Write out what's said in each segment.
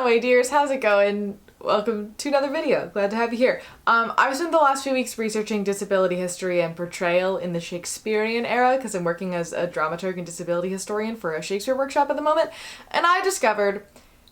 my dears, how's it going? Welcome to another video. Glad to have you here. I've spent the last few weeks researching disability history and portrayal in the Shakespearean era because I'm working as a dramaturg and disability historian for a Shakespeare workshop at the moment, and I discovered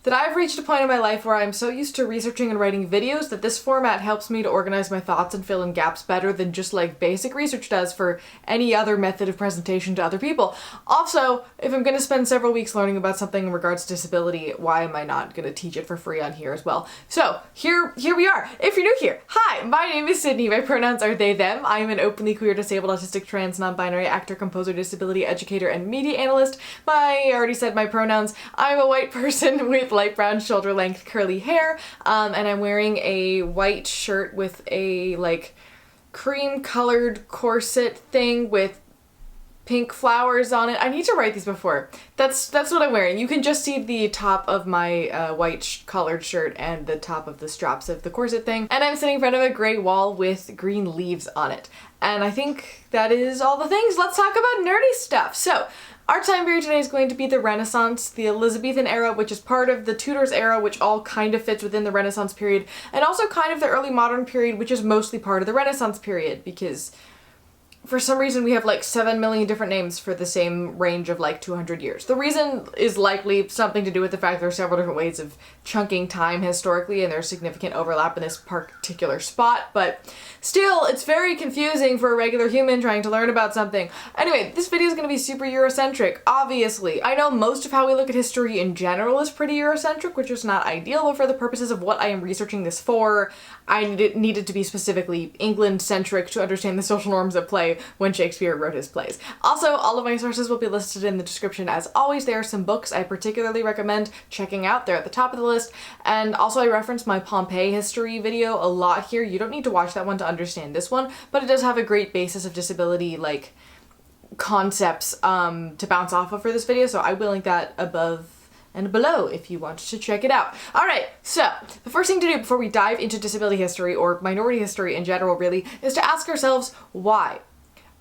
that I've reached a point in my life where I'm so used to researching and writing videos that this format helps me to organize my thoughts and fill in gaps better than just like basic research does for any other method of presentation to other people. Also, if I'm going to spend several weeks learning about something in regards to disability, why am I not going to teach it for free on here as well? So here we are. If you're new here, hi, my name is Sydney. My pronouns are they, them. I am an openly queer, disabled, autistic, trans, non-binary actor, composer, disability educator, and media analyst. I already said my pronouns. I'm a white person with light brown shoulder length curly hair, and I'm wearing a white shirt with a like cream colored corset thing with pink flowers on it. I need to write these before. That's what I'm wearing. You can just see the top of my white colored shirt and the top of the straps of the corset thing. And I'm sitting in front of a gray wall with green leaves on it. And I think that is all the things. Let's talk about nerdy stuff. So, our time period today is going to be the Renaissance, the Elizabethan era, which is part of the Tudors era, which all kind of fits within the Renaissance period, and also kind of the early modern period, which is mostly part of the Renaissance period, because for some reason we have like 7 million different names for the same range of like 200 years. The reason is likely something to do with the fact there are several different ways of chunking time historically, and there's significant overlap in this particular spot, but still, it's very confusing for a regular human trying to learn about something. Anyway, this video is going to be super Eurocentric, obviously. I know most of how we look at history in general is pretty Eurocentric, which is not ideal, but for the purposes of what I am researching this for, I needed to be specifically England-centric to understand the social norms at play when Shakespeare wrote his plays. Also, all of my sources will be listed in the description as always. There are some books I particularly recommend checking out. They're at the top of the list. And also I reference my Pompeii history video a lot here. You don't need to watch that one to understand this one, but it does have a great basis of disability, like, concepts to bounce off of for this video, so I will link that above and below if you want to check it out. Alright, so the first thing to do before we dive into disability history, or minority history in general really, is to ask ourselves why.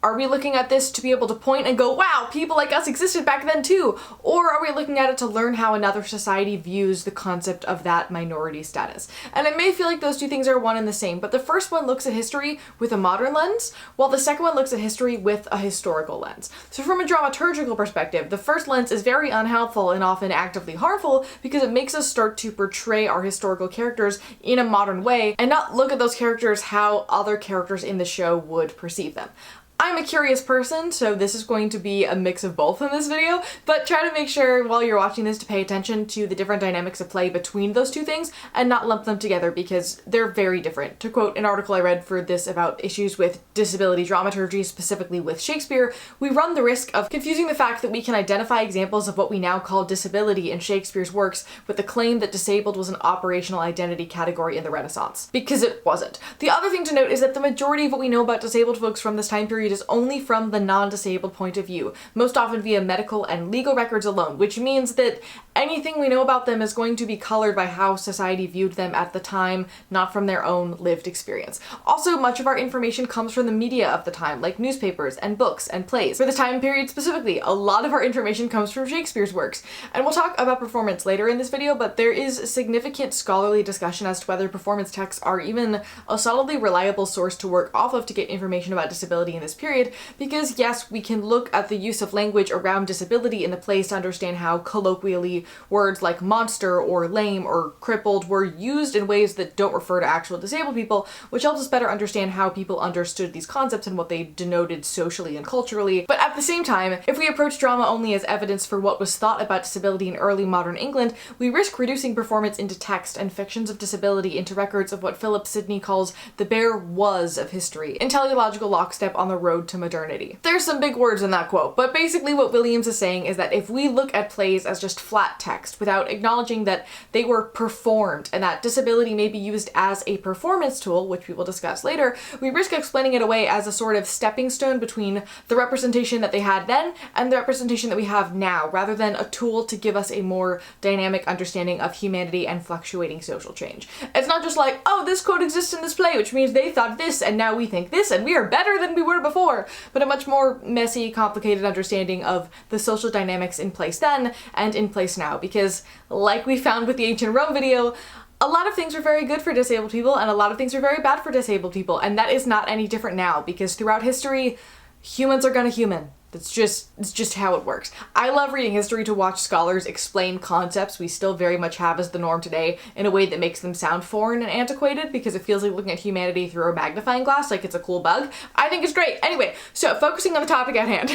Are we looking at this to be able to point and go, wow, people like us existed back then too? Or are we looking at it to learn how another society views the concept of that minority status? And it may feel like those two things are one and the same, but the first one looks at history with a modern lens, while the second one looks at history with a historical lens. So from a dramaturgical perspective, the first lens is very unhelpful and often actively harmful because it makes us start to portray our historical characters in a modern way and not look at those characters how other characters in the show would perceive them. I'm a curious person, so this is going to be a mix of both in this video, but try to make sure while you're watching this to pay attention to the different dynamics of play between those two things and not lump them together because they're very different. To quote an article I read for this about issues with disability dramaturgy, specifically with Shakespeare, we run the risk of confusing the fact that we can identify examples of what we now call disability in Shakespeare's works with the claim that disabled was an operational identity category in the Renaissance, because it wasn't. The other thing to note is that the majority of what we know about disabled folks from this time period is only from the non-disabled point of view, most often via medical and legal records alone, which means that anything we know about them is going to be colored by how society viewed them at the time, not from their own lived experience. Also, much of our information comes from the media of the time, like newspapers and books and plays. For the time period specifically, a lot of our information comes from Shakespeare's works. And we'll talk about performance later in this video, but there is significant scholarly discussion as to whether performance texts are even a solidly reliable source to work off of to get information about disability in this period, because yes, we can look at the use of language around disability in the plays to understand how colloquially words like monster or lame or crippled were used in ways that don't refer to actual disabled people, which helps us better understand how people understood these concepts and what they denoted socially and culturally. But at the same time, if we approach drama only as evidence for what was thought about disability in early modern England, we risk reducing performance into text and fictions of disability into records of what Philip Sidney calls the bare was of history, in teleological lockstep on the road to modernity. There's some big words in that quote, but basically what Williams is saying is that if we look at plays as just flat text without acknowledging that they were performed and that disability may be used as a performance tool, which we will discuss later, we risk explaining it away as a sort of stepping stone between the representation that they had then and the representation that we have now, rather than a tool to give us a more dynamic understanding of humanity and fluctuating social change. It's not just like, oh, this quote exists in this play, which means they thought this and now we think this and we are better than we were before, but a much more messy, complicated understanding of the social dynamics in place then and in place now now, because like we found with the ancient Rome video, a lot of things are very good for disabled people and a lot of things are very bad for disabled people, and that is not any different now, because throughout history, humans are gonna human. It's just how it works. I love reading history to watch scholars explain concepts we still very much have as the norm today in a way that makes them sound foreign and antiquated, because it feels like looking at humanity through a magnifying glass, like it's a cool bug. I think it's great. Anyway, so focusing on the topic at hand.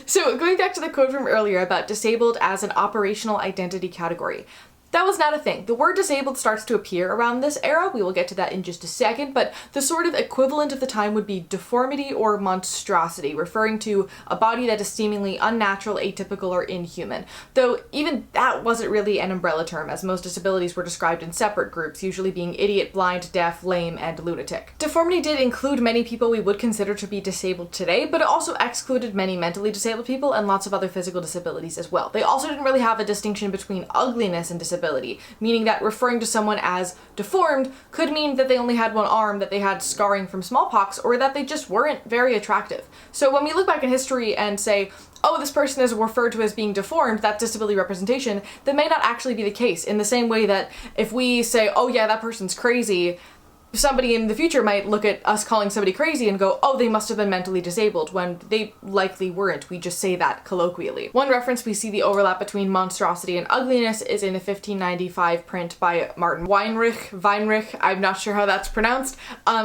So going back to the quote from earlier about disabled as an operational identity category. That was not a thing. The word disabled starts to appear around this era. We will get to that in just a second, but the sort of equivalent of the time would be deformity or monstrosity, referring to a body that is seemingly unnatural, atypical, or inhuman. Though even that wasn't really an umbrella term, as most disabilities were described in separate groups, usually being idiot, blind, deaf, lame, and lunatic. Deformity did include many people we would consider to be disabled today, but it also excluded many mentally disabled people and lots of other physical disabilities as well. They also didn't really have a distinction between ugliness and disability, meaning that referring to someone as deformed could mean that they only had one arm, that they had scarring from smallpox, or that they just weren't very attractive. So when we look back in history and say, oh, this person is referred to as being deformed, that's disability representation, that may not actually be the case, in the same way that if we say, oh yeah, that person's crazy, somebody in the future might look at us calling somebody crazy and go, oh, they must have been mentally disabled, when they likely weren't. We just say that colloquially. One reference we see the overlap between monstrosity and ugliness is in a 1595 print by Martin Weinrich, I'm not sure how that's pronounced,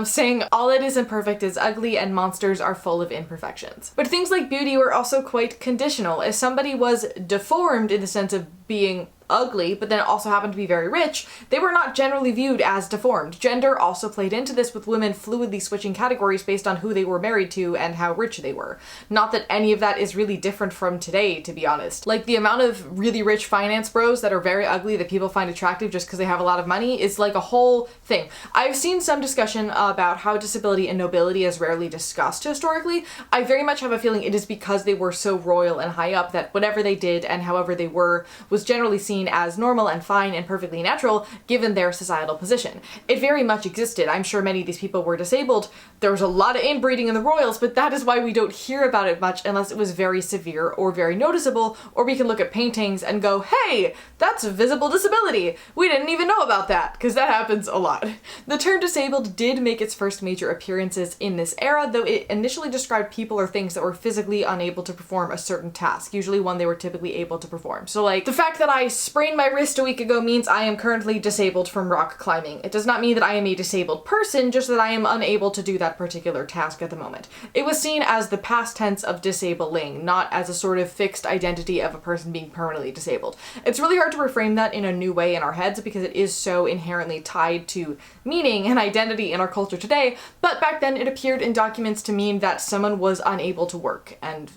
saying all that is imperfect is ugly and monsters are full of imperfections. But things like beauty were also quite conditional. If somebody was deformed in the sense of being ugly, but then also happened to be very rich, they were not generally viewed as deformed. Gender also played into this, with women fluidly switching categories based on who they were married to and how rich they were. Not that any of that is really different from today, to be honest. Like, the amount of really rich finance bros that are very ugly that people find attractive just because they have a lot of money is like a whole thing. I've seen some discussion about how disability and nobility is rarely discussed historically. I very much have a feeling it is because they were so royal and high up that whatever they did and however they were was generally seen as normal and fine and perfectly natural given their societal position. It very much existed. I'm sure many of these people were disabled. There was a lot of inbreeding in the royals, but that is why we don't hear about it much unless it was very severe or very noticeable, or we can look at paintings and go, hey, that's a visible disability. We didn't even know about that, because that happens a lot. The term disabled did make its first major appearances in this era, though it initially described people or things that were physically unable to perform a certain task, usually one they were typically able to perform. So like, the fact that I sprained my wrist a week ago means I am currently disabled from rock climbing. It does not mean that I am a disabled person, just that I am unable to do that particular task at the moment. It was seen as the past tense of disabling, not as a sort of fixed identity of a person being permanently disabled. It's really hard to reframe that in a new way in our heads because it is so inherently tied to meaning and identity in our culture today, but back then it appeared in documents to mean that someone was unable to work, and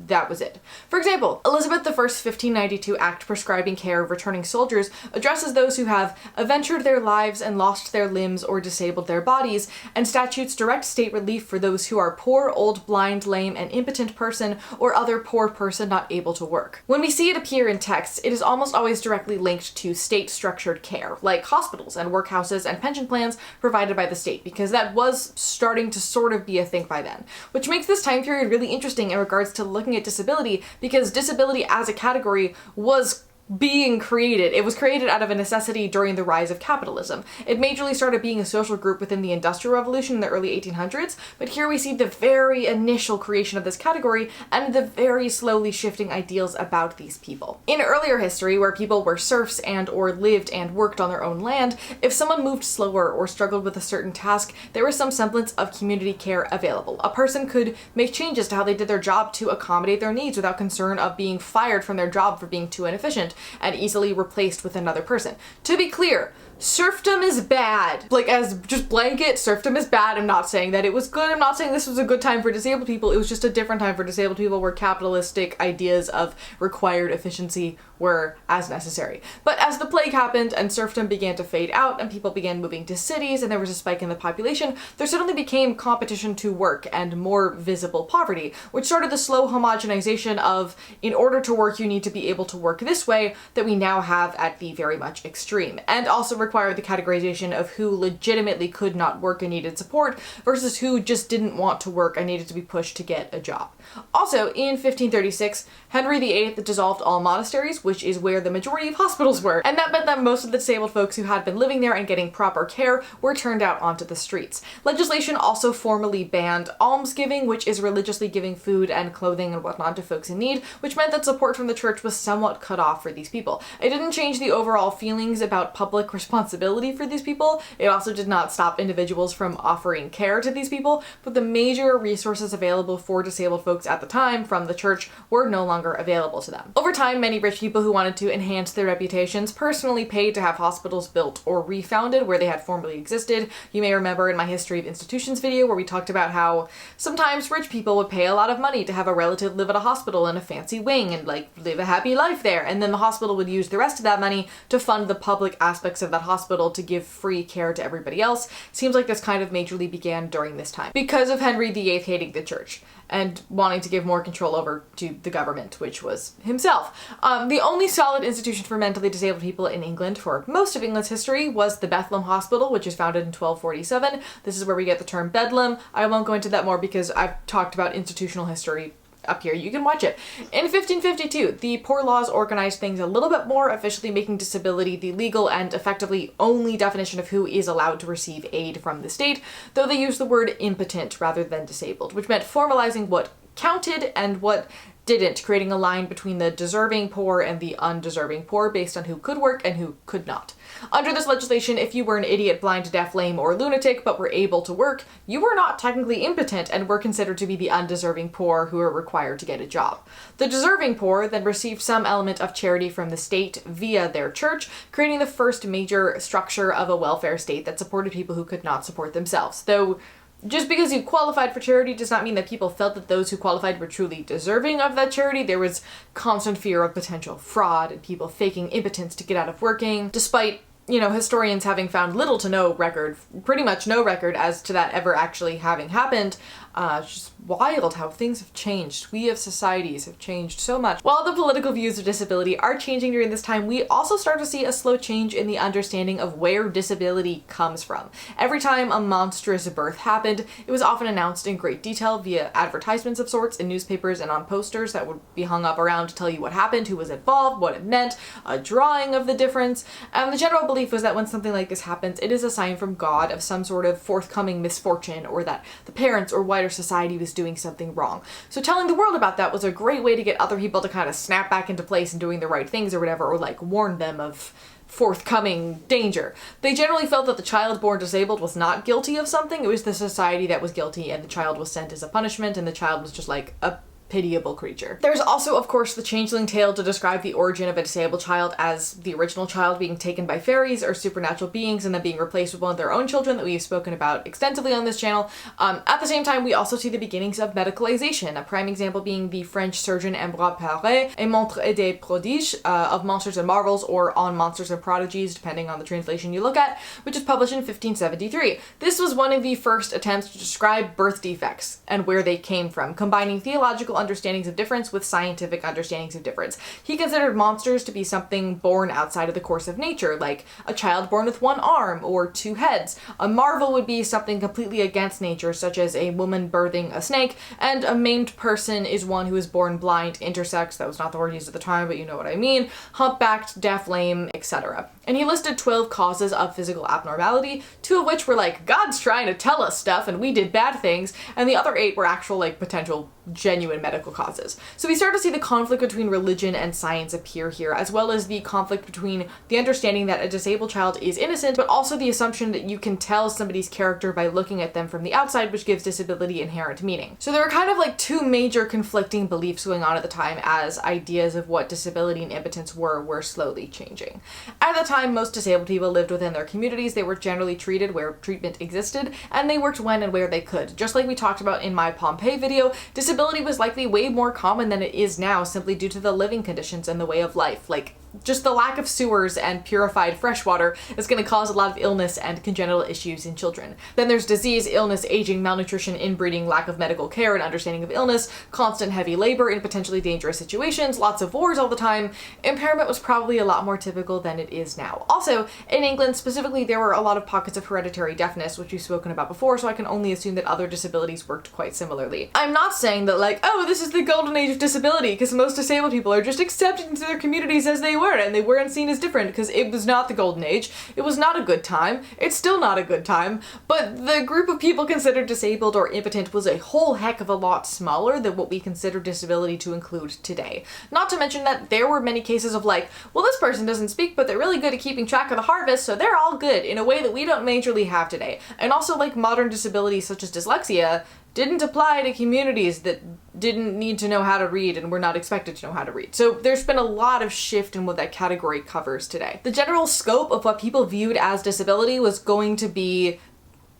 that was it. For example, Elizabeth I's 1592 Act prescribing care of returning soldiers addresses those who have aventured their lives and lost their limbs or disabled their bodies, and statutes direct state relief for those who are poor, old, blind, lame, and impotent person, or other poor person not able to work. When we see it appear in text, it is almost always directly linked to state-structured care, like hospitals and workhouses and pension plans provided by the state, because that was starting to sort of be a thing by then. Which makes this time period really interesting in regards to looking at disability, because disability as a category was being created. It was created out of a necessity during the rise of capitalism. It majorly started being a social group within the Industrial Revolution in the early 1800s, but here we see the very initial creation of this category and the very slowly shifting ideals about these people. In earlier history, where people were serfs and or lived and worked on their own land, if someone moved slower or struggled with a certain task, there was some semblance of community care available. A person could make changes to how they did their job to accommodate their needs without concern of being fired from their job for being too inefficient, and easily replaced with another person. To be clear, serfdom is bad. Like, as just blanket, serfdom is bad. I'm not saying that it was good. I'm not saying this was a good time for disabled people. It was just a different time for disabled people where capitalistic ideas of required efficiency were as necessary. But as the plague happened and serfdom began to fade out and people began moving to cities and there was a spike in the population, there suddenly became competition to work and more visible poverty, which started the slow homogenization of, in order to work, you need to be able to work this way, that we now have at the very much extreme, and also required the categorization of who legitimately could not work and needed support versus who just didn't want to work and needed to be pushed to get a job. Also, in 1536, Henry VIII dissolved all monasteries, which is where the majority of hospitals were, and that meant that most of the disabled folks who had been living there and getting proper care were turned out onto the streets. Legislation also formally banned almsgiving, which is religiously giving food and clothing and whatnot to folks in need, which meant that support from the church was somewhat cut off for these people. It didn't change the overall feelings about public responsibility for these people. It also did not stop individuals from offering care to these people, but the major resources available for disabled folks at the time from the church were no longer available to them. Over time, many rich people who wanted to enhance their reputations personally paid to have hospitals built or refounded where they had formerly existed. You may remember in my History of Institutions video where we talked about how sometimes rich people would pay a lot of money to have a relative live at a hospital in a fancy wing and like live a happy life there, and then the hospital would use the rest of that money to fund the public aspects of that hospital to give free care to everybody else. Seems like this kind of majorly began during this time because of Henry VIII hating the church and wanting to give more control over to the government, which was himself. The only solid institution for mentally disabled people in England for most of England's history was the Bethlehem Hospital, which was founded in 1247. This is where we get the term Bedlam. I won't go into that more because I've talked about institutional history up here. You can watch it. In 1552, the Poor Laws organized things a little bit more, officially making disability the legal and effectively only definition of who is allowed to receive aid from the state, though they used the word impotent rather than disabled, which meant formalizing what counted and what didn't, creating a line between the deserving poor and the undeserving poor based on who could work and who could not. Under this legislation, if you were an idiot, blind, deaf, lame, or lunatic but were able to work, you were not technically impotent and were considered to be the undeserving poor who were required to get a job. The deserving poor then received some element of charity from the state via their church, creating the first major structure of a welfare state that supported people who could not support themselves. Though just because you qualified for charity does not mean that people felt that those who qualified were truly deserving of that charity. There was constant fear of potential fraud and people faking impotence to get out of working, despite, you know, historians having found little to no record, pretty much no record as to that ever actually having happened. It's just wild how things have changed. We as societies have changed so much. While the political views of disability are changing during this time, we also start to see a slow change in the understanding of where disability comes from. Every time a monstrous birth happened, it was often announced in great detail via advertisements of sorts in newspapers and on posters that would be hung up around to tell you what happened, who was involved, what it meant, a drawing of the difference. And the general belief was that when something like this happens, it is a sign from God of some sort of forthcoming misfortune, or that the parents or wider society was doing something wrong. So telling the world about that was a great way to get other people to kind of snap back into place and doing the right things or whatever, or like warn them of forthcoming danger. They generally felt that the child born disabled was not guilty of something. It was the society that was guilty, and the child was sent as a punishment, and the child was just like a pitiable creature. There's also, of course, the changeling tale to describe the origin of a disabled child as the original child being taken by fairies or supernatural beings and then being replaced with one of their own children that we've spoken about extensively on this channel. At the same time, we also see the beginnings of medicalization, a prime example being the French surgeon Ambroise Paré, A Montre et des Prodiges, of Monsters and Marvels, or On Monsters and Prodigies, depending on the translation you look at, which is published in 1573. This was one of the first attempts to describe birth defects and where they came from, combining theological understandings of difference with scientific understandings of difference. He considered monsters to be something born outside of the course of nature, like a child born with one arm or two heads. A marvel would be something completely against nature, such as a woman birthing a snake, and a maimed person is one who is born blind, intersex, that was not the word used at the time, but you know what I mean, humpbacked, deaf, lame, etc. And he listed 12 causes of physical abnormality, 2 of which were like, God's trying to tell us stuff and we did bad things, and the other 8 were actual like potential genuine medical causes. So we start to see the conflict between religion and science appear here, as well as the conflict between the understanding that a disabled child is innocent, but also the assumption that you can tell somebody's character by looking at them from the outside, which gives disability inherent meaning. So there were kind of like 2 major conflicting beliefs going on at the time as ideas of what disability and impotence were slowly changing. At the time, most disabled people lived within their communities. They were generally treated where treatment existed, and they worked when and where they could. Just like we talked about in my Pompeii video, disability disability was likely way more common than it is now simply due to the living conditions and the way of life. Like, just the lack of sewers and purified fresh water is going to cause a lot of illness and congenital issues in children. Then there's disease, illness, aging, malnutrition, inbreeding, lack of medical care and understanding of illness, constant heavy labor in potentially dangerous situations, lots of wars all the time. Impairment was probably a lot more typical than it is now. Also, in England specifically, there were a lot of pockets of hereditary deafness, which we've spoken about before, so I can only assume that other disabilities worked quite similarly. I'm not saying that, like, oh, this is the golden age of disability, because most disabled people are just accepted into their communities as they were, and they weren't seen as different, because it was not the golden age. It was not a good time. It's still not a good time. But the group of people considered disabled or impotent was a whole heck of a lot smaller than what we consider disability to include today. Not to mention that there were many cases of like, well, this person doesn't speak, but they're really good at keeping track of the harvest, so they're all good in a way that we don't majorly have today. And also, like, modern disabilities such as dyslexia didn't apply to communities that didn't need to know how to read and were not expected to know how to read. So there's been a lot of shift in what that category covers today. The general scope of what people viewed as disability was going to be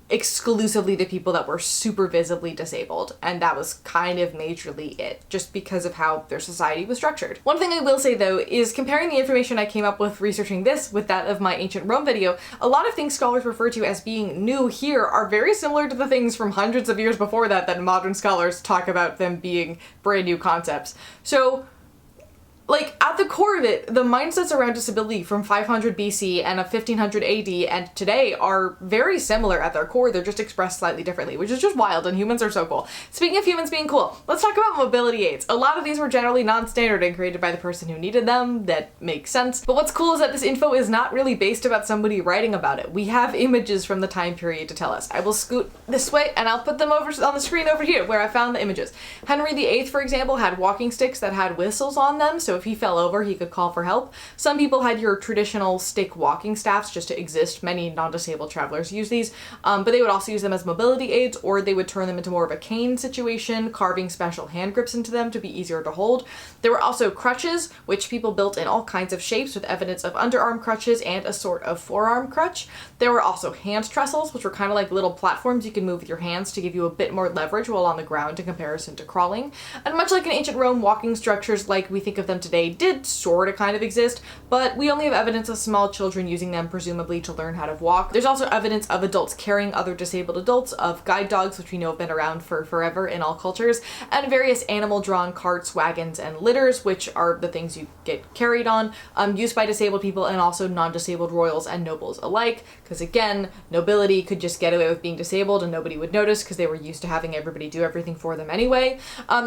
exclusively the people that were super visibly disabled, and that was kind of majorly it, just because of how their society was structured. One thing I will say though is comparing the information I came up with researching this with that of my ancient Rome video, a lot of things scholars refer to as being new here are very similar to the things from hundreds of years before that modern scholars talk about them being brand new concepts. So, like, at the core of it, the mindsets around disability from 500 BC and 1500 AD and today are very similar at their core. They're just expressed slightly differently, which is just wild, and humans are so cool. Speaking of humans being cool, let's talk about mobility aids. A lot of these were generally non-standard and created by the person who needed them. That makes sense. But what's cool is that this info is not really based about somebody writing about it. We have images from the time period to tell us. I will scoot this way and I'll put them over on the screen over here where I found the images. Henry VIII, for example, had walking sticks that had whistles on them, so if he fell over, he could call for help. Some people had your traditional stick walking staffs just to exist. Many non-disabled travelers use these, but they would also use them as mobility aids, or they would turn them into more of a cane situation, carving special hand grips into them to be easier to hold. There were also crutches, which people built in all kinds of shapes with evidence of underarm crutches and a sort of forearm crutch. There were also hand trestles, which were kind of like little platforms you could move with your hands to give you a bit more leverage while on the ground in comparison to crawling. And much like in ancient Rome, walking structures like we think of them today did sort of kind of exist, but we only have evidence of small children using them, presumably to learn how to walk. There's also evidence of adults carrying other disabled adults, of guide dogs, which we know have been around for forever in all cultures, and various animal-drawn carts, wagons, and litters, which are the things you get carried on, used by disabled people and also non-disabled royals and nobles alike, because again, nobility could just get away with being disabled and nobody would notice because they were used to having everybody do everything for them anyway.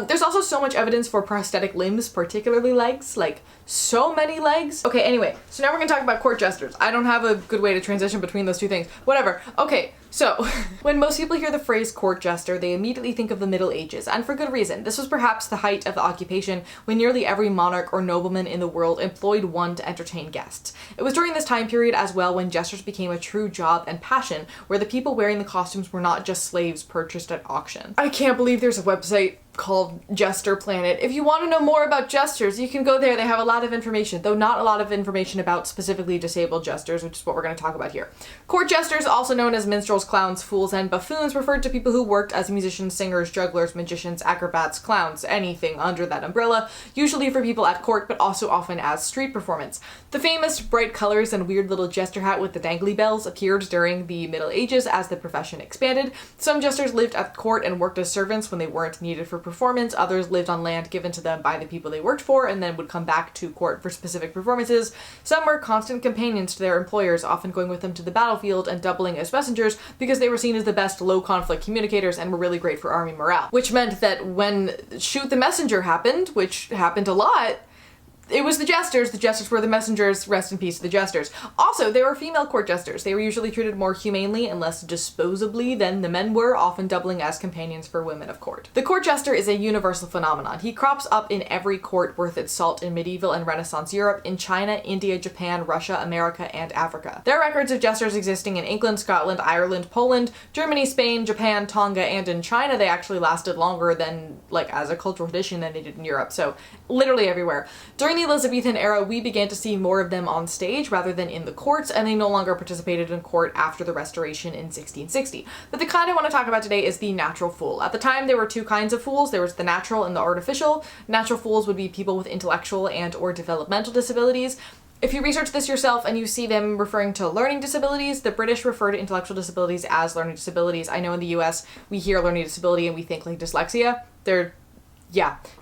There's also so much evidence for prosthetic limbs, particularly legs, like so many legs. Okay, anyway, so now we're gonna talk about court jesters. I don't have a good way to transition between those two things. Whatever. Okay, so when most people hear the phrase court jester, they immediately think of the Middle Ages, and for good reason. This was perhaps the height of the occupation when nearly every monarch or nobleman in the world employed one to entertain guests. It was during this time period as well when jesters became a true job and passion, where the people wearing the costumes were not just slaves purchased at auction. I can't believe there's a website called Jester Planet. If you want to know more about jesters, you can go there. They have a lot of information, though not a lot of information about specifically disabled jesters, which is what we're going to talk about here. Court jesters, also known as minstrels, clowns, fools, and buffoons, referred to people who worked as musicians, singers, jugglers, magicians, acrobats, clowns, anything under that umbrella, usually for people at court, but also often as street performance. The famous bright colors and weird little jester hat with the dangly bells appeared during the Middle Ages as the profession expanded. Some jesters lived at court and worked as servants when they weren't needed for performance. Others lived on land given to them by the people they worked for and then would come back to court for specific performances. Some were constant companions to their employers, often going with them to the battlefield and doubling as messengers because they were seen as the best low-conflict communicators and were really great for army morale. Which meant that when shoot the messenger happened, which happened a lot, it was the jesters. The jesters were the messengers. Rest in peace to the jesters. Also, there were female court jesters. They were usually treated more humanely and less disposably than the men were, often doubling as companions for women of court. The court jester is a universal phenomenon. He crops up in every court worth its salt in medieval and Renaissance Europe, in China, India, Japan, Russia, America, and Africa. There are records of jesters existing in England, Scotland, Ireland, Poland, Germany, Spain, Japan, Tonga, and in China they actually lasted longer than, like, as a cultural tradition than they did in Europe, so literally everywhere. During During the Elizabethan era, we began to see more of them on stage rather than in the courts, and they no longer participated in court after the Restoration in 1660. But the kind I want to talk about today is the natural fool. At the time, there were two kinds of fools. There was the natural and the artificial. Natural fools would be people with intellectual and or developmental disabilities. If you research this yourself and you see them referring to learning disabilities, the British refer to intellectual disabilities as learning disabilities. I know in the US, we hear learning disability and we think like dyslexia.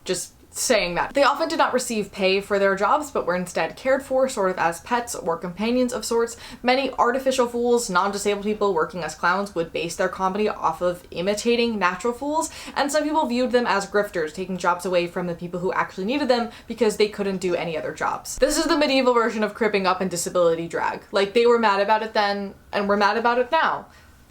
Just saying that. They often did not receive pay for their jobs, but were instead cared for, sort of as pets or companions of sorts. Many artificial fools, non-disabled people working as clowns, would base their comedy off of imitating natural fools, and some people viewed them as grifters, taking jobs away from the people who actually needed them because they couldn't do any other jobs. This is the medieval version of cripping up and disability drag. Like, they were mad about it then, and we're mad about it now.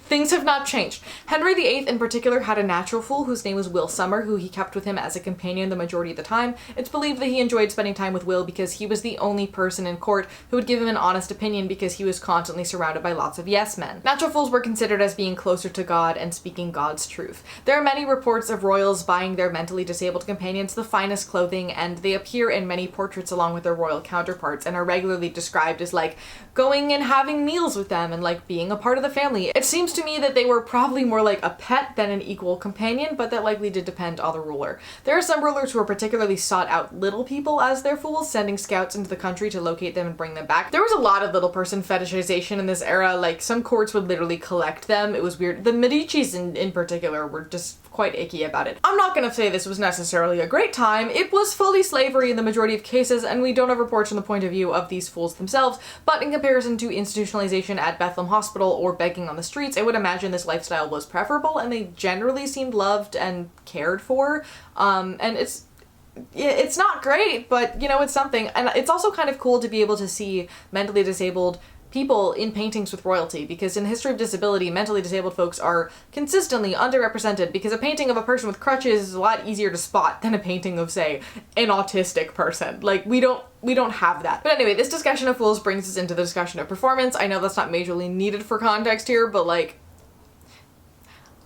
Things have not changed. Henry VIII in particular had a natural fool whose name was Will Summer, who he kept with him as a companion the majority of the time. It's believed that he enjoyed spending time with Will because he was the only person in court who would give him an honest opinion because he was constantly surrounded by lots of yes men. Natural fools were considered as being closer to God and speaking God's truth. There are many reports of royals buying their mentally disabled companions the finest clothing, and they appear in many portraits along with their royal counterparts and are regularly described as like going and having meals with them and like being a part of the family. It seems to me that they were probably more like a pet than an equal companion, but that likely did depend on the ruler. There are some rulers who are particularly sought out little people as their fools, sending scouts into the country to locate them and bring them back. There was a lot of little person fetishization in this era. Like, some courts would literally collect them. It was weird. The Medicis in particular were just quite icky about it. I'm not gonna say this was necessarily a great time. It was fully slavery in the majority of cases, and we don't have reports from the point of view of these fools themselves, but in comparison to institutionalization at Bethlehem Hospital or begging on the streets, I would imagine this lifestyle was preferable, and they generally seemed loved and cared for. And it's not great, but you know, it's something. And it's also kind of cool to be able to see mentally disabled people in paintings with royalty, because in the history of disability, mentally disabled folks are consistently underrepresented, because a painting of a person with crutches is a lot easier to spot than a painting of, say, an autistic person. Like, we don't have that. But anyway, this discussion of fools brings us into the discussion of performance. I know that's not majorly needed for context here, but like,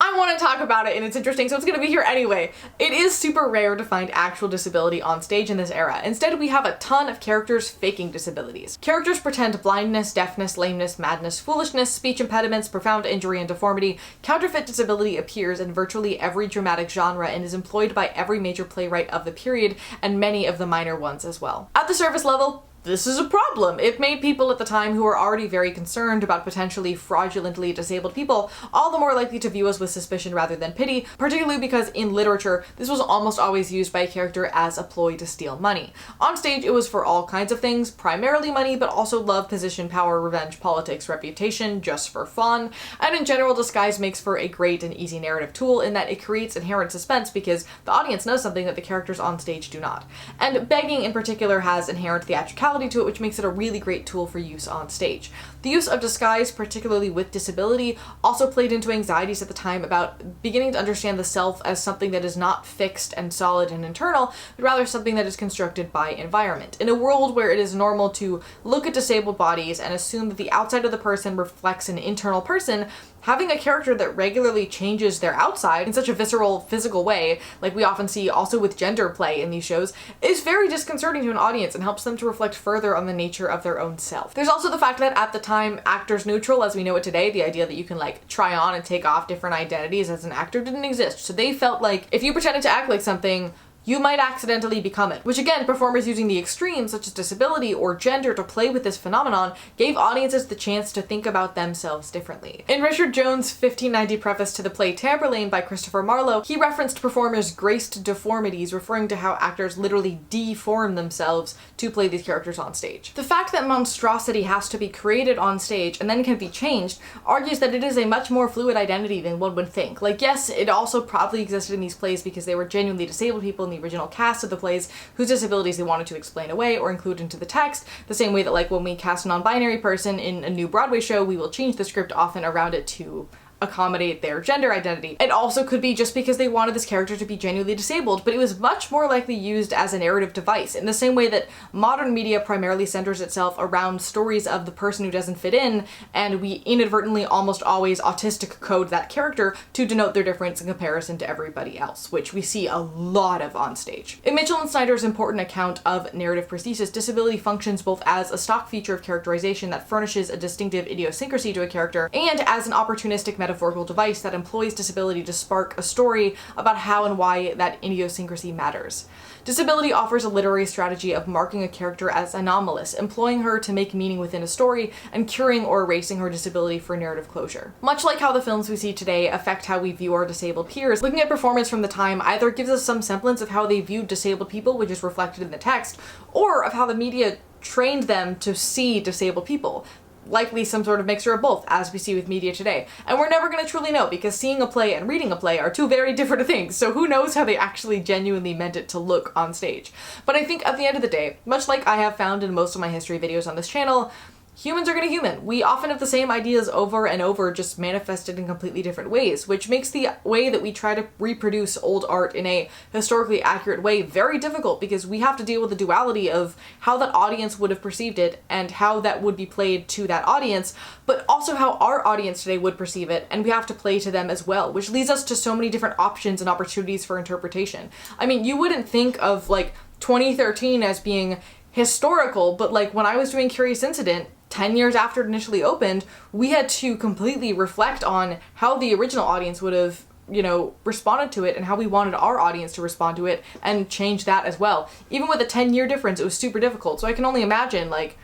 I want to talk about it and it's interesting, so it's gonna be here anyway. It is super rare to find actual disability on stage in this era. Instead, we have a ton of characters faking disabilities. Characters pretend blindness, deafness, lameness, madness, foolishness, speech impediments, profound injury, and deformity. Counterfeit disability appears in virtually every dramatic genre and is employed by every major playwright of the period and many of the minor ones as well. At the surface level, this is a problem. It made people at the time who were already very concerned about potentially fraudulently disabled people all the more likely to view us with suspicion rather than pity, particularly because in literature, this was almost always used by a character as a ploy to steal money. On stage, it was for all kinds of things, primarily money, but also love, position, power, revenge, politics, reputation, just for fun. And in general, disguise makes for a great and easy narrative tool in that it creates inherent suspense because the audience knows something that the characters on stage do not. And begging in particular has inherent theatricality to it, which makes it a really great tool for use on stage. The use of disguise, particularly with disability, also played into anxieties at the time about beginning to understand the self as something that is not fixed and solid and internal, but rather something that is constructed by environment. In a world where it is normal to look at disabled bodies and assume that the outside of the person reflects an internal person, having a character that regularly changes their outside in such a visceral, physical way, like we often see also with gender play in these shows, is very disconcerting to an audience and helps them to reflect further on the nature of their own self. There's also the fact that at the time, actors neutral, as we know it today, the idea that you can like try on and take off different identities as an actor didn't exist. So they felt like if you pretended to act like something, you might accidentally become it. Which again, performers using the extremes such as disability or gender to play with this phenomenon gave audiences the chance to think about themselves differently. In Richard Jones' 1590 preface to the play Tamburlaine by Christopher Marlowe, he referenced performers' graced deformities, referring to how actors literally deform themselves to play these characters on stage. The fact that monstrosity has to be created on stage and then can be changed argues that it is a much more fluid identity than one would think. Like, yes, it also probably existed in these plays because they were genuinely disabled people in the original cast of the plays whose disabilities they wanted to explain away or include into the text, the same way that like when we cast a non-binary person in a new Broadway show, we will change the script often around it to accommodate their gender identity. It also could be just because they wanted this character to be genuinely disabled, but it was much more likely used as a narrative device, in the same way that modern media primarily centers itself around stories of the person who doesn't fit in, and we inadvertently almost always autistic code that character to denote their difference in comparison to everybody else, which we see a lot of on stage. In Mitchell and Snyder's important account of narrative prosthesis, disability functions both as a stock feature of characterization that furnishes a distinctive idiosyncrasy to a character, and as an opportunistic metaphorical device that employs disability to spark a story about how and why that idiosyncrasy matters. Disability offers a literary strategy of marking a character as anomalous, employing her to make meaning within a story, and curing or erasing her disability for narrative closure. Much like how the films we see today affect how we view our disabled peers, looking at performance from the time either gives us some semblance of how they viewed disabled people, which is reflected in the text, or of how the media trained them to see disabled people. Likely some sort of mixture of both, as we see with media today. And we're never going to truly know, because seeing a play and reading a play are two very different things, so who knows how they actually genuinely meant it to look on stage. But I think at the end of the day, much like I have found in most of my history videos on this channel, humans are gonna human. We often have the same ideas over and over, just manifested in completely different ways, which makes the way that we try to reproduce old art in a historically accurate way very difficult, because we have to deal with the duality of how that audience would have perceived it and how that would be played to that audience, but also how our audience today would perceive it, and we have to play to them as well, which leads us to so many different options and opportunities for interpretation. I mean, you wouldn't think of like 2013 as being historical, but like when I was doing Curious Incident, 10 years after it initially opened, we had to completely reflect on how the original audience would have, you know, responded to it and how we wanted our audience to respond to it, and change that as well. Even with a 10-year difference, it was super difficult. So I can only imagine, like,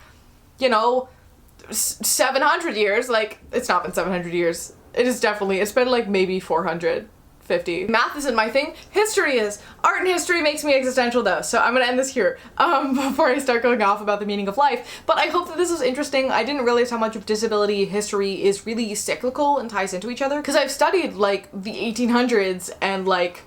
you know, 700 years, like, it's not been 700 years. It is definitely, it's been like maybe 450. Math isn't my thing, history is. Art and history makes me existential though, so I'm gonna end this here before I start going off about the meaning of life. But I hope that this was interesting. I didn't realize how much of disability history is really cyclical and ties into each other, because I've studied like the 1800s and like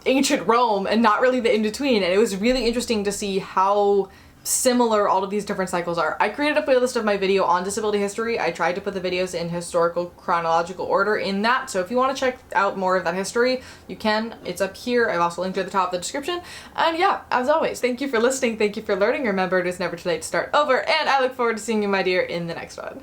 ancient Rome and not really the in-between, and it was really interesting to see how similar all of these different cycles are. I created a playlist of my video on disability history. I tried to put the videos in historical chronological order in that, so if you want to check out more of that history, you can. It's up here. I've also linked at the top of the description. And yeah, as always, thank you for listening, thank you for learning. Remember, it is never too late to start over, and I look forward to seeing you, my dear, in the next one.